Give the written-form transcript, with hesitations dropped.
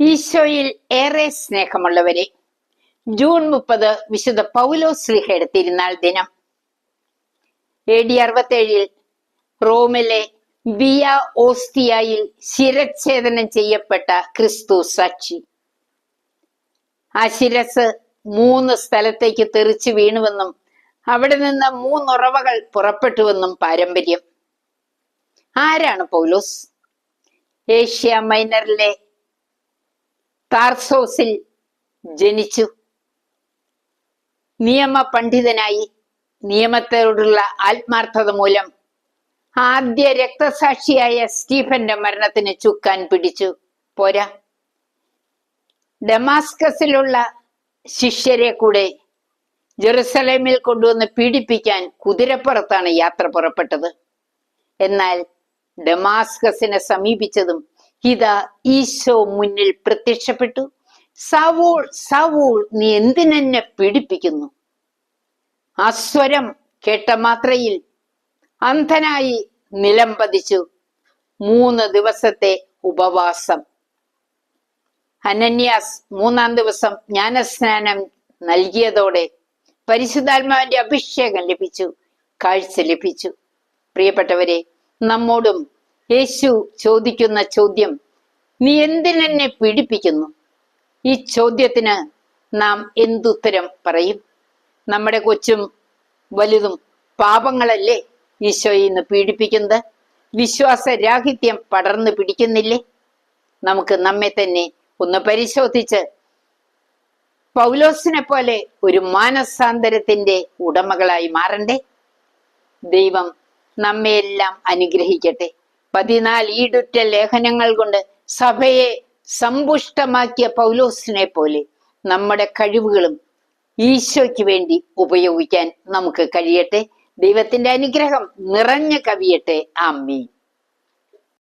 ഈശോയിൽ ഏറെ സ്നേഹമുള്ളവരെ, ജൂൺ 30 വിശുദ്ധ പൗലോസ് ശ്ലീഹയുടെ തിരുനാൾ ദിനം. AD 67 റോമിലെ വിയ ഓസ്തിയായിൽ ശിരച്ഛേദനം ചെയ്യപ്പെട്ട ക്രിസ്തു സാക്ഷി. ആ ശിരസ് 3 സ്ഥലത്തേക്ക് തെറിച്ചു വീണുവെന്നും അവിടെ നിന്ന് 3 ഉറവകൾ പുറപ്പെട്ടുവെന്നും പാരമ്പര്യം. ആരാണ് പൗലോസ്? ഏഷ്യ മൈനറിലെ താർസോസിൽ ജനിച്ചു. നിയമ പണ്ഡിതനായി. നിയമത്തോടുള്ള ആത്മാർത്ഥത മൂലം ആദ്യ രക്തസാക്ഷിയായ സ്റ്റീഫന്റെ മരണത്തിന് ചുക്കാൻ പിടിച്ചു. പോരാ, ഡമാസ്കസിലുള്ള ശിഷ്യരെ കൂടെ ജെറുസലേമിൽ കൊണ്ടുവന്ന് പീഡിപ്പിക്കാൻ കുതിരപ്പുറത്താണ് യാത്ര പുറപ്പെട്ടത്. എന്നാൽ ഡമാസ്കസിനെ സമീപിച്ചതും ഇതാ ഈശോ മുന്നിൽ പ്രത്യക്ഷപ്പെട്ടു. സൗൾ, സൗൾ, നീ എന്തിനെന്നെ പീഡിപ്പിക്കുന്നു? ആ സ്വരം കേട്ട മാത്രയിൽ അന്ധനായി നിലം പതിച്ചു. 3 ദിവസത്തെ ഉപവാസം. അനന്യാസ് 3-ാം ദിവസം ജ്ഞാനസ്നാനം നൽകിയതോടെ പരിശുദ്ധാത്മാവിന്റെ അഭിഷേകം ലഭിച്ചു, കാഴ്ച ലഭിച്ചു. പ്രിയപ്പെട്ടവരെ, നമ്മോടും യേശു ചോദിക്കുന്ന ചോദ്യം, നീ എന്തിനെന്നെ പീഡിപ്പിക്കുന്നു? ഈ ചോദ്യത്തിന് നാം എന്തുത്തരം പറയും? നമ്മുടെ കൊച്ചും വലുതും പാപങ്ങളല്ലേ ഈശോയെ ഇന്ന് പീഡിപ്പിക്കുന്നത്? വിശ്വാസരാഹിത്യം പടർന്നു പിടിക്കുന്നില്ലേ? നമുക്ക് നമ്മെ തന്നെ ഒന്ന് പരിശോധിച്ച് പൗലോസിനെ പോലെ ഒരു മാനസാന്തരത്തിന്റെ ഉടമകളായി മാറണ്ടേ? ദൈവം നമ്മെയെല്ലാം അനുഗ്രഹിക്കട്ടെ. 14 ഈടുറ്റ ലേഖനങ്ങൾ കൊണ്ട് സഭയെ സമ്പുഷ്ടമാക്കിയ പൗലോസിനെ പോലെ നമ്മുടെ കഴിവുകളും ഈശോയ്ക്ക് വേണ്ടി ഉപയോഗിക്കാൻ നമുക്ക് കഴിയട്ടെ. ദൈവത്തിന്റെ അനുഗ്രഹം നിറഞ്ഞു കവിയട്ടെ. ആമീൻ.